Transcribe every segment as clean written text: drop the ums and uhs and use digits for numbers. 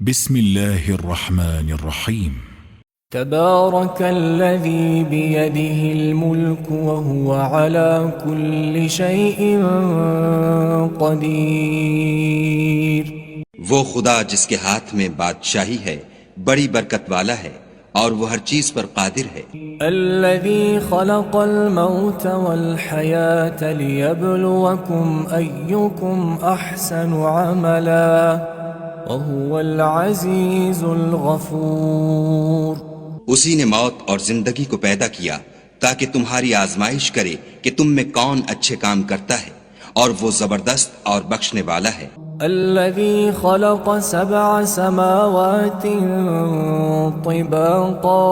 بسم الله الرحمن الرحيم. تبارك الذي بيده الملك وهو على كل شيء قدير. وہ خدا جس کے ہاتھ میں بادشاہی ہے بڑی برکت والا ہے اور وہ ہر چیز پر قادر ہے. الذي خلق الموت والحياة ليبلوكم أيكم أحسن عملا وهو العزيز الغفور. اسی نے موت اور زندگی کو پیدا کیا تاکہ تمہاری آزمائش کرے کہ تم میں کون اچھے کام کرتا ہے اور وہ زبردست اور بخشنے والا ہے. الذي خلق 7 سماوات طباقا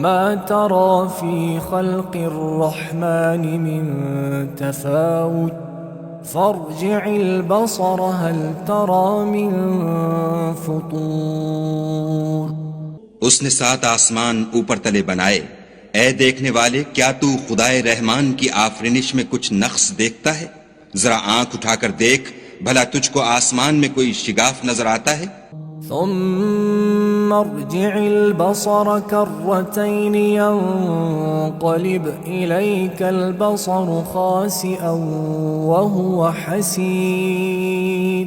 ما ترى في خلق الرحمن من تفاوت فارجع البصر هل ترى من فطور. اس نے 7 آسمان اوپر تلے بنائے. اے دیکھنے والے، کیا تو خدائے رحمان کی آفرینش میں کچھ نقص دیکھتا ہے؟ ذرا آنکھ اٹھا کر دیکھ، بھلا تجھ کو آسمان میں کوئی شگاف نظر آتا ہے؟ ثم ارجع البصر كرتين ينقلب إليك البصر خاسئا وهو حسير.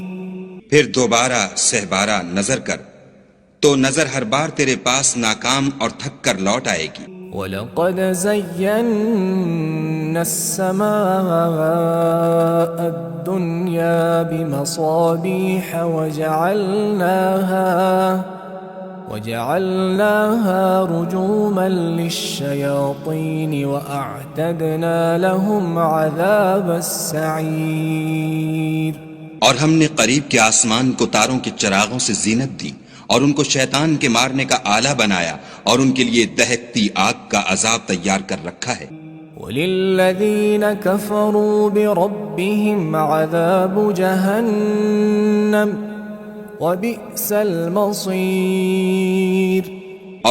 پھر دوبارہ سہبارہ نظر کر تو نظر ہر بار تیرے پاس ناکام اور تھک کر لوٹ آئے گی. وَلَقَدْ زَيَّنَّا السَّمَاءَ الدُّنْيَا بِمَصَابِيحَ وَجَعَلْنَاهَا رُجُومًا لِلشَّيَاطِينِ وَأَعْتَدْنَا لَهُمْ عَذَابَ السَّعِيرِ. اور ہم نے قریب کے آسمان کو تاروں کے چراغوں سے زینت دی اور ان کو شیطان کے مارنے کا آلہ بنایا اور ان کے لیے دہکتی آگ کا عذاب تیار کر رکھا ہے. وَلِلَّذِينَ كَفَرُوا بِرَبِّهِمْ عَذَابُ جَهَنَّمَ وَبِئْسَ الْمَصِيرُ.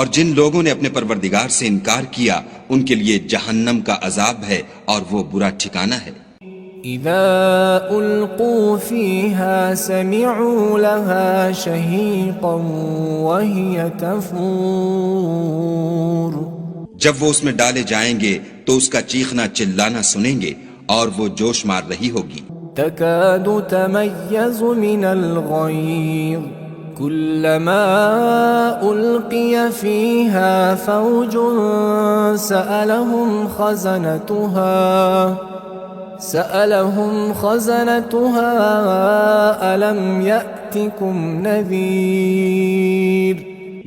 اور جن لوگوں نے اپنے پروردگار سے انکار کیا ان کے لیے جہنم کا عذاب ہے اور وہ برا ٹھکانہ ہے. اذا القوا فيها سمعوا لها شهيقا وهي تفور. جب وہ اس میں ڈالے جائیں گے تو اس کا چیخنا چلانا سنیں گے اور وہ جوش مار رہی ہوگی. تكاد تميز من الغيظ كلما ألقي فيها فوج سألهم خزنتها ألم يأتكم نذير.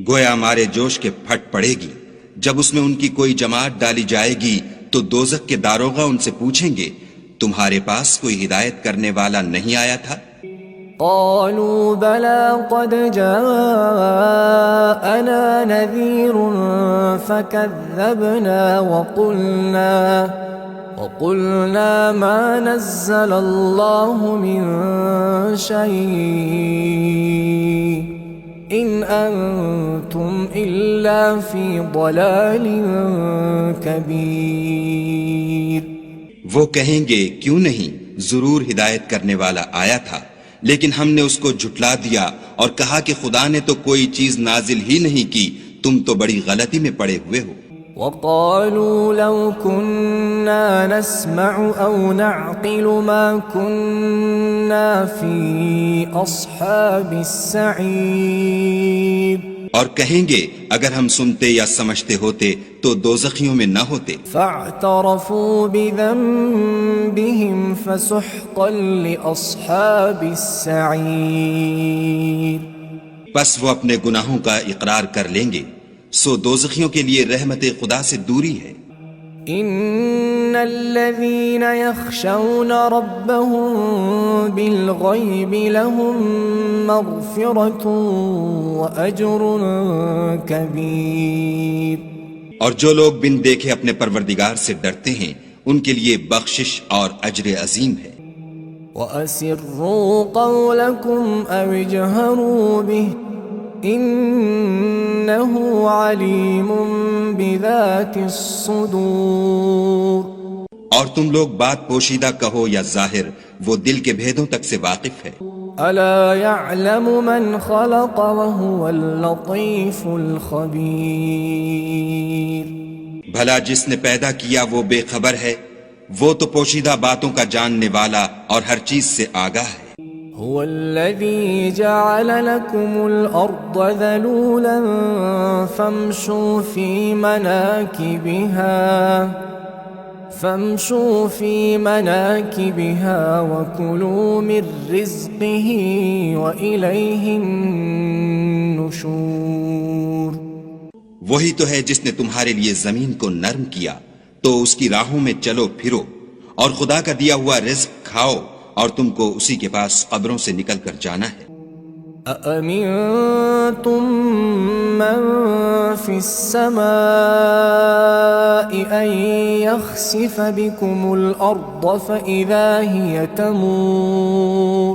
گویا مارے جوش کے پھٹ پڑے گی. جب اس میں ان کی کوئی جماعت ڈالی جائے گی تو دوزخ کے داروغہ ان سے پوچھیں گے تمہارے پاس کوئی ہدایت کرنے والا نہیں آیا تھا؟ قالوا بلى قد جاءنا نذير فكذبنا وقلنا ما نزل الله من شيء إن أنتم إلا في ضلال كبير. وہ کہیں گے کیوں نہیں، ضرور ہدایت کرنے والا آیا تھا، لیکن ہم نے اس کو جھٹلا دیا اور کہا کہ خدا نے تو کوئی چیز نازل ہی نہیں کی، تم تو بڑی غلطی میں پڑے ہوئے ہو. وقالوا لو كنا نسمع أو نعقل ما كنا في أصحاب السعير. اور کہیں گے اگر ہم سنتے یا سمجھتے ہوتے تو دوزخیوں میں نہ ہوتے. فاعترفوا بذنبهم فسحقا لأصحاب السعير. پس وہ اپنے گناہوں کا اقرار کر لیں گے، سو دوزخیوں کے لیے رحمت خدا سے دوری ہے. ان الذين يخشون ربهم بالغيب لهم مغفرة واجر كبير. اور جو لوگ بن دیکھے اپنے پروردگار سے ڈرتے ہیں ان کے لیے بخشش اور اجر عظیم ہے. وَأَسِرُّوا قَوْلَكُمْ أَوِ اجْهَرُوا بِهِ إِنَّهُ عَلِيمٌ بِذَاتِ الصُّدُورِ. اور تم لوگ بات پوشیدہ کہو یا ظاہر، وہ دل کے بھیدوں تک سے واقف ہے. ألا يعلم من خلق وهو اللطيف الخبير. بھلا جس نے پیدا کیا وہ بے خبر ہے، وہ تو پوشیدہ باتوں کا جاننے والا اور ہر چیز سے آگاہ ہے. هو الذي جعل لكم الأرض ذلولا فامشوا في مناكبها وكلوا من رزقه وإليه النشور. وہی تو ہے جس نے تمہارے لیے زمین کو نرم کیا تو اس کی راہوں میں چلو پھرو اور خدا کا دیا ہوا رزق کھاؤ اور تم کو اسی کے پاس قبروں سے نکل کر جانا ہے. أأمنتم من في السماء أن يخسف بكم الأرض فإذا هي تمور.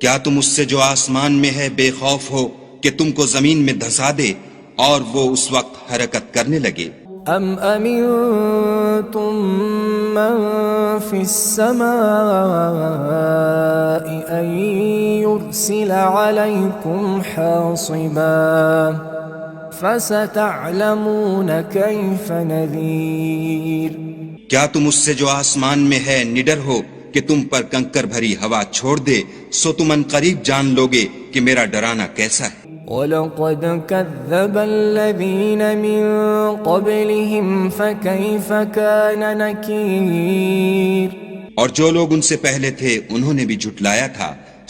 کیا تم اس سے جو آسمان میں ہے بے خوف ہو کہ تم کو زمین میں دھسا دے اور وہ اس وقت حرکت کرنے لگے؟ أم أمنتم من في السماء أن يرسل عليكم حاصبا فستعلمون كيف نذير. کیا تم اس سے جو آسمان میں ہے نڈر ہو کہ تم پر کنکر بھری ہوا چھوڑ دے، سو تم ان قریب جان لوگے کہ میرا ڈرانا کیسا ہے. وَلَقَدْ كَذَّبَ الَّذِينَ مِن قَبْلِهِمْ فَكَيْفَ كَانَ نَكِيرٌ. اور جو لوگ ان سے پہلے تھے انہوں نے بھی جھٹلایا تھا،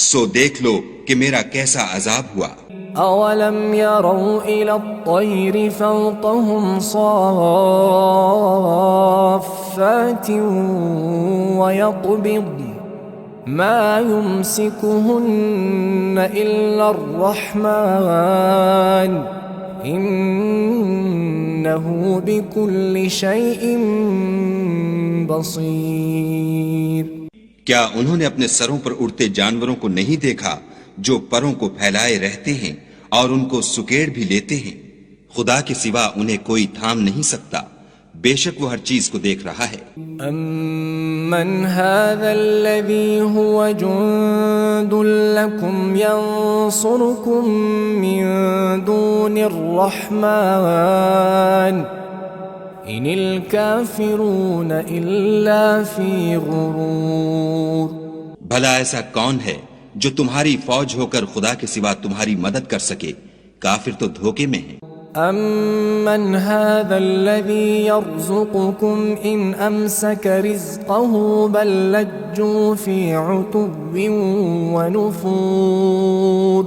سو دیکھ لو کہ میرا کیسا عذاب ہوا. أَوَلَمْ يَرَوْا إِلَى الطَّيْرِ فَوْقَهُمْ صَافَّاتٍ وَيَقْبِضْنَ ما يمسكهن إلا الرحمن إنه بكل شيء بصير. کیا انہوں نے اپنے سروں پر اڑتے جانوروں کو نہیں دیکھا جو پروں کو پھیلائے رہتے ہیں اور ان کو سکیڑ بھی لیتے ہیں؟ خدا کے سوا انہیں کوئی تھام نہیں سکتا، بے شک وہ ہر چیز کو دیکھ رہا ہے. أَمَّنْ هَذَا الَّذِي هُوَ جُنْدٌ لَكُمْ يَنْصُرُكُمْ مِنْ دُونِ الرَّحْمَنِ إِنِ الْكَافِرُونَ إِلَّا فِي غُرُورٍ. بھلا ایسا کون ہے جو تمہاری فوج ہو کر خدا کے سوا تمہاری مدد کر سکے؟ کافر تو دھوکے میں ہیں. أَمَّنْ هَذَا الَّذِي يَرْزُقُكُمْ إِنْ أَمْسَكَ رِزْقَهُ بَلْ لَجُّوا فِي عُتُوٍّ وَنُفُورٍ.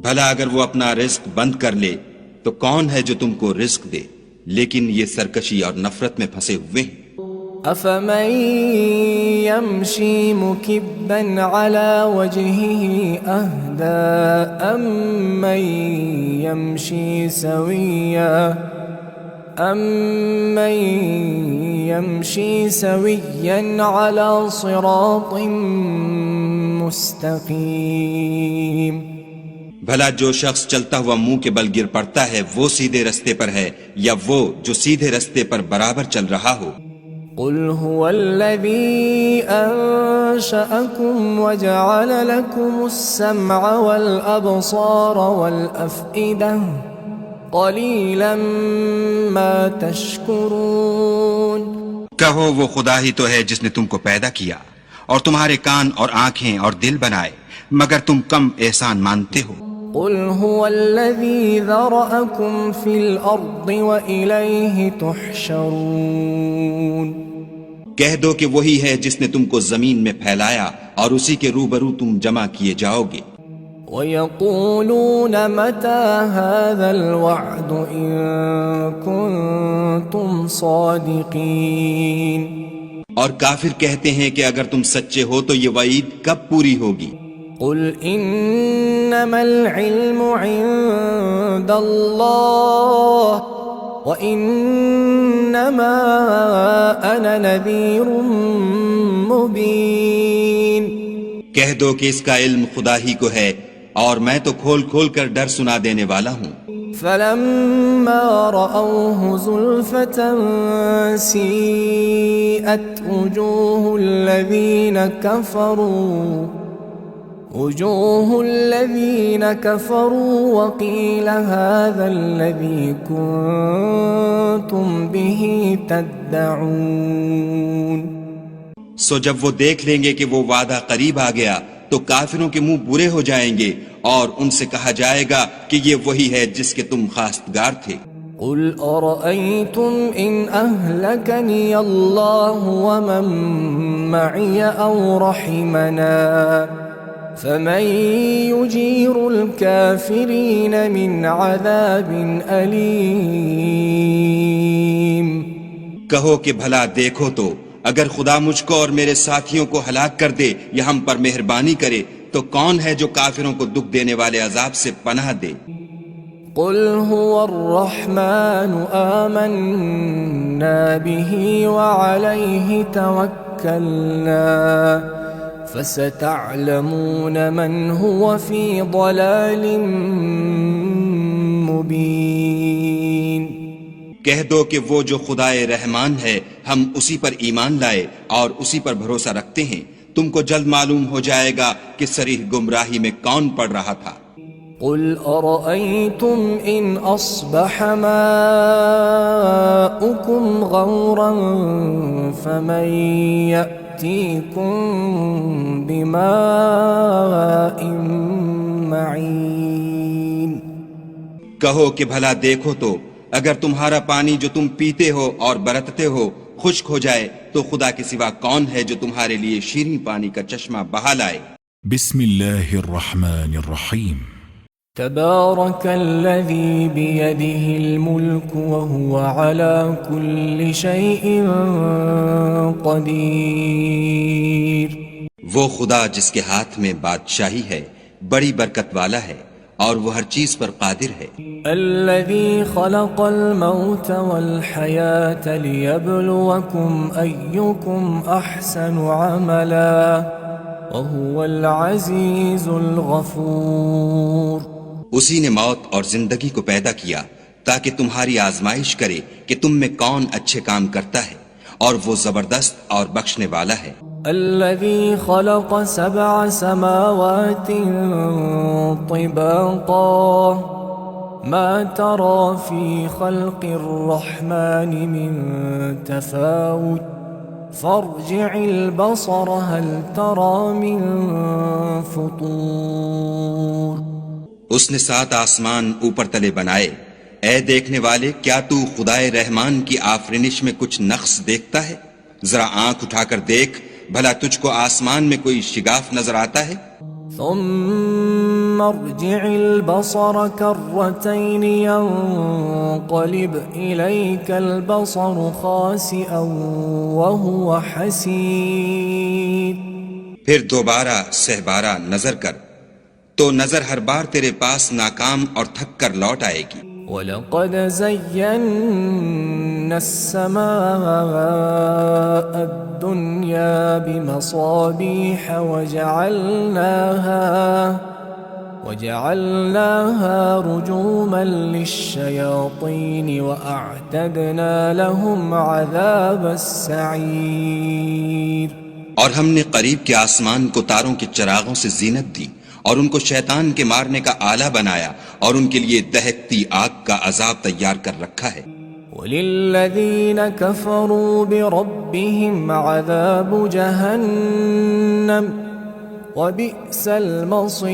بھلا اگر وہ اپنا رزق بند کر لے تو کون ہے جو تم کو رزق دے؟ لیکن یہ سرکشی اور نفرت میں پھنسے ہوئے ہیں. أَفَمَن يَمْشِي مُكِبًّا عَلَى وَجْهِهِ أَهْدَىٰ أَمَّن يَمْشِي سَوِيًّا عَلَى صِرَاطٍ مُسْتَقِيمٍ. بھلا جو شخص چلتا ہوا منہ کے بل گر پڑتا ہے وہ سیدھے رستے پر ہے یا وہ جو سیدھے رستے پر برابر چل رہا ہو؟ قل هو الذي أنشأكم وجعل لكم السمع والأبصار والأفئدة قليلا ما تشكرون. کہو وہ خدا ہی تو ہے جس نے تم کو پیدا کیا اور تمہارے کان اور آنکھیں اور دل بنائے، مگر تم کم احسان مانتے ہو. قل هو الذي ذرأكم في الأرض وإليه تحشرون. کہہ دو کہ وہی ہے جس نے تم کو زمین میں پھیلایا اور اسی کے روبرو تم جمع کیے جاؤ گے. وَيَقُولُونَ مَتَى هَذَا الْوَعْدُ إِن كُنتُمْ صَادِقِينَ. اور کافر کہتے ہیں کہ اگر تم سچے ہو تو یہ وعید کب پوری ہوگی؟ قل انما العلم عند الله وانما انا نذير مبين. کہہ دو کہ اس کا علم خدا ہی کو ہے اور میں تو کھول کھول کر ڈر سنا دینے والا ہوں. فلما رأوه زلفة سيئت وجوه الذين كفروا وجوه الذين كفروا وقيل هذا الذي كنتم به تدعون. سو جب وہ دیکھ لیں گے کہ وہ وعدہ قریب آ گیا تو کافروں کے منہ برے ہو جائیں گے اور ان سے کہا جائے گا کہ یہ وہی ہے جس کے تم خواستگار تھے. قل أرأيتم إن أهلكني الله ومن معي أو رحمنا فمن يجير الكافرين من عذاب أليم. کہو کہ بھلا دیکھو تو اگر خدا مجھ کو اور میرے ساتھیوں کو ہلاک کر دے یا ہم پر مہربانی کرے تو کون ہے جو کافروں کو دکھ دینے والے عذاب سے پناہ دے. قل هو الرحمن آمنا به وعليه توكلنا فستعلمون من هو في ضلال مبين. کہہ دو کہ وہ جو خدائے رحمان ہے ہم اسی پر ایمان لائے اور اسی پر بھروسہ رکھتے ہیں. تم کو جلد معلوم ہو جائے گا کہ صریح گمراہی میں کون پڑ رہا تھا. قل أرأيتم إن أصبح ماؤكم غورا فمن يأتيكم بماء معين. کہو کہ بھلا دیکھو تو اگر تمہارا پانی جو تم پیتے ہو اور برتتے ہو خشک ہو جائے تو خدا کے سوا کون ہے جو تمہارے لیے شیریں پانی کا چشمہ بہا لائے. بسم الله الرحمن الرحيم. تبارك الذي بيده الملك وهو على كل شيء قدير. وہ خدا جس کے ہاتھ میں بادشاہی ہے بڑی برکت والا ہے اور وہ ہر چیز پر قادر ہے. الذي خلق الموت والحياة ليبلوكم أيكم أحسن عملا وهو العزيز الغفور. اسی نے موت اور زندگی کو پیدا کیا تاکہ تمہاری آزمائش کرے کہ تم میں کون اچھے کام کرتا ہے اور وہ زبردست اور بخشنے والا ہے. الذي خلق 7 سماوات طباقا ما ترى في خلق الرحمن من تفاوت فارجع البصر هل ترى من فطور. اس نے 7 آسمان اوپر تلے بنائے. اے دیکھنے والے کیا تو خدائے رحمان کی آفرینش میں کچھ نقص دیکھتا ہے؟ ذرا آنکھ اٹھا کر دیکھ بھلا تجھ کو آسمان میں کوئی شگاف نظر آتا ہے؟ ثم ارجع البصر كرتين ينقلب إليك البصر خاسئا وهو حسير. پھر دوبارہ سہبارہ نظر کر تو نظر ہر بار تیرے پاس ناکام اور تھک کر لوٹ آئے گی. وَلَقَدْ زَيَّنَّا السَّمَاءَ الدُّنْيَا بِمَصَابِيحَ وَجَعَلْنَاهَا رُجُومًا لِلشَّيَاطِينِ وَأَعْتَدْنَا لَهُمْ عَذَابَ السَّعِيرِ. اور ہم نے قریب کے آسمان کو تاروں کے چراغوں سے زینت دی اور ان کو شیطان کے مارنے کا آلہ بنایا اور ان کے لیے دہکتی آگ کا عذاب تیار کر رکھا ہے. وَلِلَّذِينَ كَفَرُوا بِرَبِّهِمْ عَذَابُ جَهَنَّمَ وَبِئْسَ الْمَصِيرُ.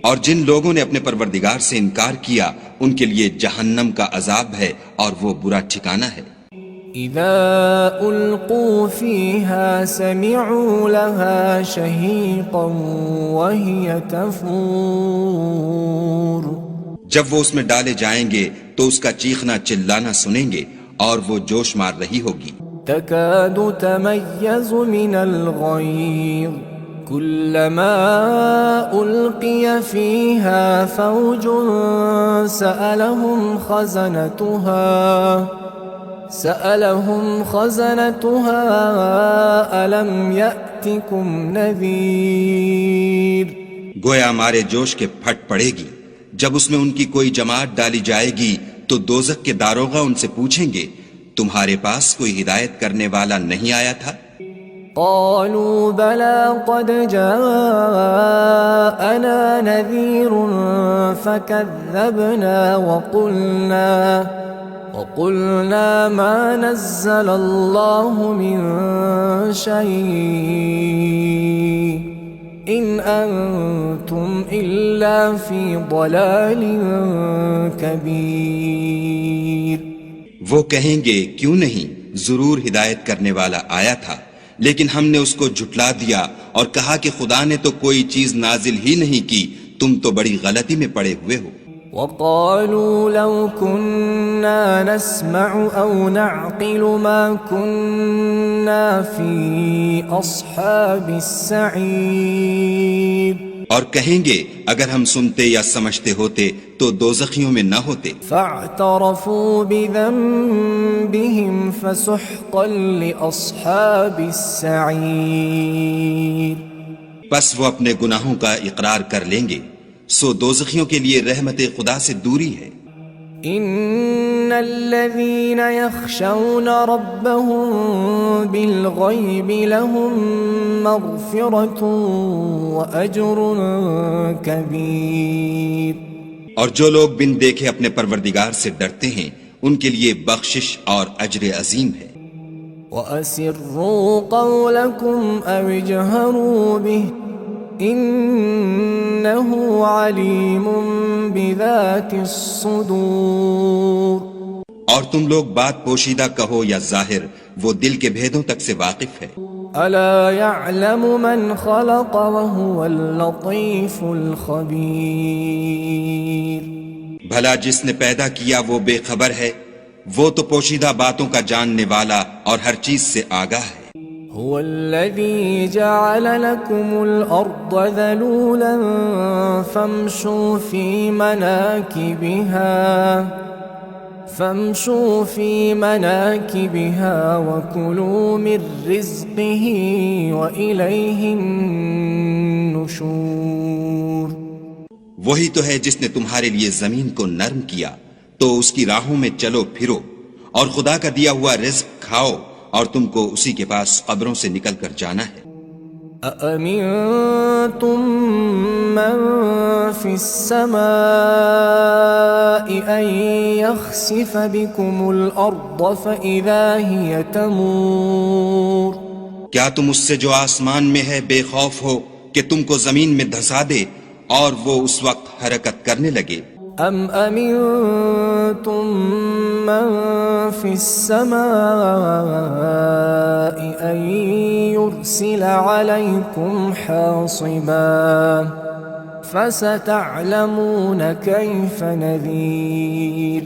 اور جن لوگوں نے اپنے پروردگار سے انکار کیا ان کے لیے جہنم کا عذاب ہے اور وہ برا ٹھکانہ ہے. اذا القوا فيها سمعوا لها شهيقا وهي تفور. جب وہ اس میں ڈالے جائیں گے تو اس کا چیخنا چلانا سنیں گے اور وہ جوش مار رہی ہوگی. تكاد تميز من الغيظ كلما ألقي فيها فوج سألهم خزنتها ألم يأتكم نذير. گویا مارے جوش کے پھٹ پڑے گی. جب اس میں ان کی کوئی جماعت ڈالی جائے گی تو دوزخ کے داروغہ ان سے پوچھیں گے تمہارے پاس کوئی ہدایت کرنے والا نہیں آیا تھا؟ قالوا بلى قد جاءنا نذير فكذبنا وقلنا ما نزل الله من شيء إن أنتم إلا في ضلال كبير. وہ کہیں گے کیوں نہیں، ضرور ہدایت کرنے والا آیا تھا، لیکن ہم نے اس کو جھٹلا دیا اور کہا کہ خدا نے تو کوئی چیز نازل ہی نہیں کی، تم تو بڑی غلطی میں پڑے ہوئے ہو. وقالوا لو كنا نسمع أو نعقل ما كنا في أصحاب السعير. اور کہیں گے اگر ہم سنتے یا سمجھتے ہوتے تو دوزخیوں میں نہ ہوتے. فاعترفوا بذنبهم فسحقا لأصحاب السعير. پس وہ اپنے گناہوں کا اقرار کر لیں گے، سو دوزخیوں کے لیے رحمت خدا سے دوری ہے. ان الذين يخشون ربهم بالغيب لهم مغفرة واجر كبير. اور جو لوگ بن دیکھے اپنے پروردگار سے ڈرتے ہیں ان کے لیے بخشش اور اجر عظیم ہے. وَأَسِرُّوا قَوْلَكُمْ أَوِ اجْهَرُوا بِهِ إِنَّهُ عَلِيمٌ بِذَاتِ الصُّدُورِ. اور تم لوگ بات پوشیدہ کہو یا ظاہر، وہ دل کے بھیدوں تک سے واقف ہے. أَلَا يَعْلَمُ مَنْ خَلَقَ وَهُوَ اللَّطِيفُ الْخَبِيرُ. بھلا جس نے پیدا کیا وہ بے خبر ہے، وہ تو پوشیدہ باتوں کا جاننے والا اور ہر چیز سے آگاہ ہے. هو الذي جعل لكم الأرض ذلولا فامشوا في مناكبها وكلوا من رزقه وإليه النشور. وہی تو ہے جس نے تمہارے لیے زمین کو نرم کیا تو اس کی راہوں میں چلو پھرو، اور خدا کا دیا ہوا رزق کھاؤ، اور تم کو اسی کے پاس قبروں سے نکل کر جانا ہے. أَأَمِنْتُمْ مَنْ فِي السَّمَاءِ أَنْ يَخْسِفَ بِكُمُ الْأَرْضَ فَإِذَا هِيَ تَمُورُ. کیا تم اس سے جو آسمان میں ہے بے خوف ہو کہ تم کو زمین میں دھسا دے اور وہ اس وقت حرکت کرنے لگے؟ ام امنتم من في السماء ان يرسل عليكم حاصبا فستعلمون كيف نذير.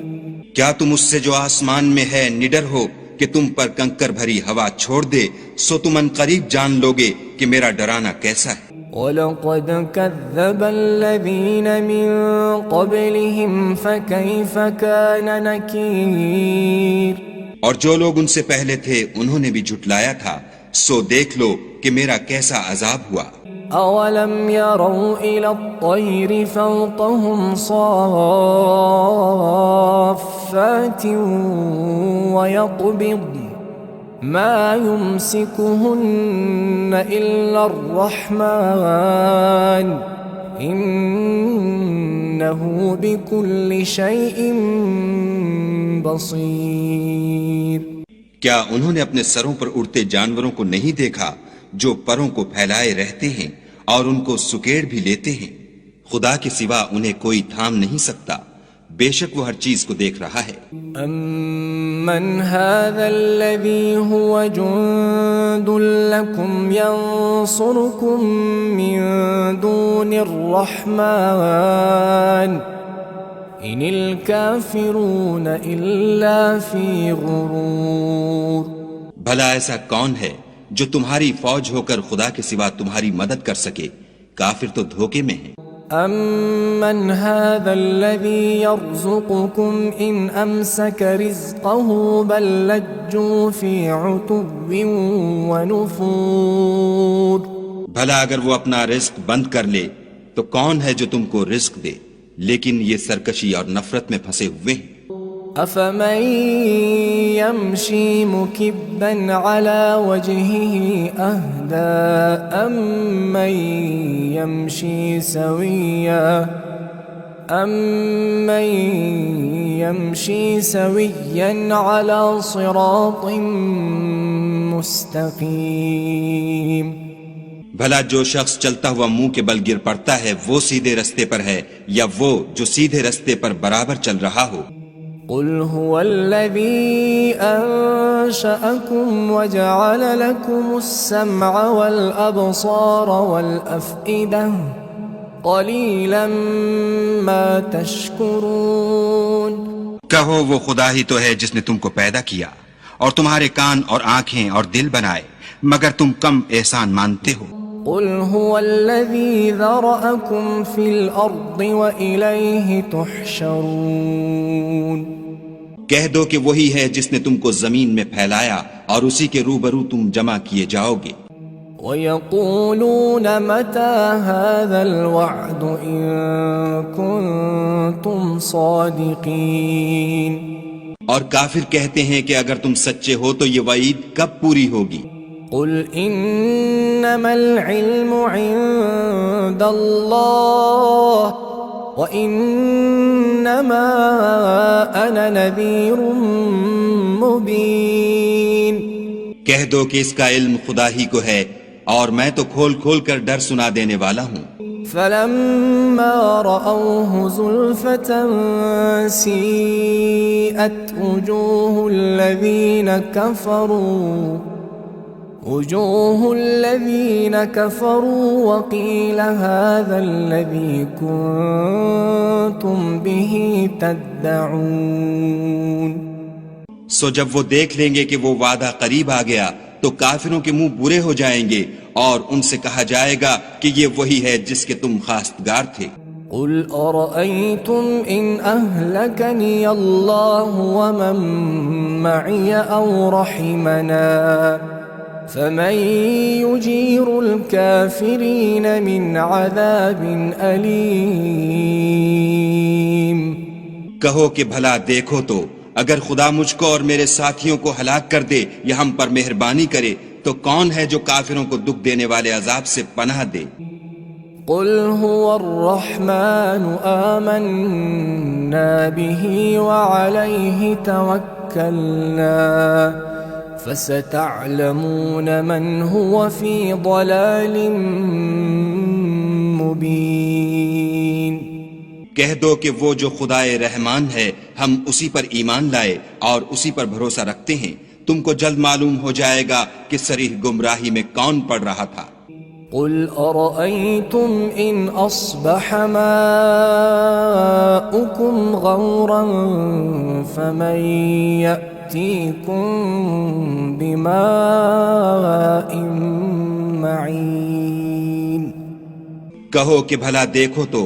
کیا تم اس سے جو آسمان میں ہے نڈر ہو کہ تم پر کنکر بھری ہوا چھوڑ دے، سو تم ان قریب جان لوگے کہ میرا ڈرانا کیسا ہے. وَلَقَدْ كَذَّبَ الَّذِينَ مِن قَبْلِهِمْ فَكَيْفَ كَانَ نَكِيرٌ. اور جو لوگ ان سے پہلے تھے انہوں نے بھی جھٹلایا تھا، سو دیکھ لو کہ میرا کیسا عذاب ہوا. أَوَلَمْ يَرَوْا إِلَى الطَّيْرِ فَوْقَهُمْ صَافَّاتٍ وَيَقْبِضْنَ ما يمسكهن إلا الرحمن إنه بكل شيء بصير. کیا انہوں نے اپنے سروں پر اڑتے جانوروں کو نہیں دیکھا جو پروں کو پھیلائے رہتے ہیں اور ان کو سکیڑ بھی لیتے ہیں؟ خدا کے سوا انہیں کوئی تھام نہیں سکتا، بے شک وہ ہر چیز کو دیکھ رہا ہے. أَمَّنْ هَذَا الَّذِي هُوَ جُنْدٌ لَكُمْ يَنْصُرُكُمْ مِنْ دُونِ الرَّحْمَنِ إِنِ الْكَافِرُونَ إِلَّا فِي غُرُورٍ. بھلا ایسا کون ہے جو تمہاری فوج ہو کر خدا کے سوا تمہاری مدد کر سکے؟ کافر تو دھوکے میں ہیں. أَمَّنْ هَذَا الَّذِي يَرْزُقُكُمْ إِنْ أَمْسَكَ رِزْقَهُ بَلْ لَجُّوا فِي عُتُوٍّ وَنُفُورٍ. بھلا اگر وہ اپنا رزق بند کر لے تو کون ہے جو تم کو رزق دے، لیکن یہ سرکشی اور نفرت میں پھنسے ہوئے ہیں. أفمن يمشي مكبا على وجهه أهدى أمن يمشي سويا على صراط مستقيم بھلا جو شخص چلتا ہوا منہ کے بل گر پڑتا ہے وہ سیدھے رستے پر ہے یا وہ جو سیدھے رستے پر برابر چل رہا ہو؟ قل هو الذي أنشأكم وجعل لكم السمع والأبصار والأفئدة قليلا ما تشكرون کہو وہ خدا ہی تو ہے جس نے تم کو پیدا کیا اور تمہارے کان اور آنکھیں اور دل بنائے، مگر تم کم احسان مانتے ہو۔ قل هو الذي ذرأكم في الأرض وإليه تحشرون کہہ دو کہ وہی ہے جس نے تم کو زمین میں پھیلایا اور اسی کے روبرو تم جمع کیے جاؤ گے۔ وَيَقُولُونَ مَتَى هَذَا الْوَعْدُ إِن كُنتُمْ صَادِقِينَ اور کافر کہتے ہیں کہ اگر تم سچے ہو تو یہ وعید کب پوری ہوگی؟ قل انما العلم عند الله وانما انا نذير مبين کہہ دو کہ اس کا علم خدا ہی کو ہے اور میں تو کھول کھول کر ڈر سنا دینے والا ہوں۔ فلما رأوه زلفة سيئت وجوه الذين كفروا وقيل هذا الذي كنتم به تدعون سو جب وہ دیکھ لیں گے کہ وہ وعدہ قریب آ گیا تو کافروں کے منہ برے ہو جائیں گے اور ان سے کہا جائے گا کہ یہ وہی ہے جس کے تم خواستگار تھے۔ قل أرأيتم إن أهلكني الله ومن معي أو رحمنا فمن يجير الكافرين من عذاب أليم کہو کہ بھلا دیکھو تو اگر خدا مجھ کو اور میرے ساتھیوں کو ہلاک کر دے یا ہم پر مہربانی کرے تو کون ہے جو کافروں کو دکھ دینے والے عذاب سے پناہ دے؟ قل هو الرحمن آمنا به وعليه توكلنا فستعلمون من هو في ضلال مبين کہہ دو کہ وہ جو خدائے رحمان ہے ہم اسی پر ایمان لائے اور اسی پر بھروسہ رکھتے ہیں، تم کو جلد معلوم ہو جائے گا کہ صریح گمراہی میں کون پڑ رہا تھا۔ قل أرأيتم إن أصبح ماؤكم غورا فمن يأتيكم بماء معين کہو کہ بھلا دیکھو تو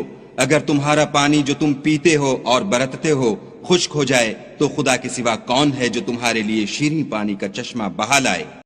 اگر تمہارا پانی جو تم پیتے ہو اور برتتے ہو خشک ہو جائے تو خدا کے سوا کون ہے جو تمہارے لیے شیریں پانی کا چشمہ بہا لائے؟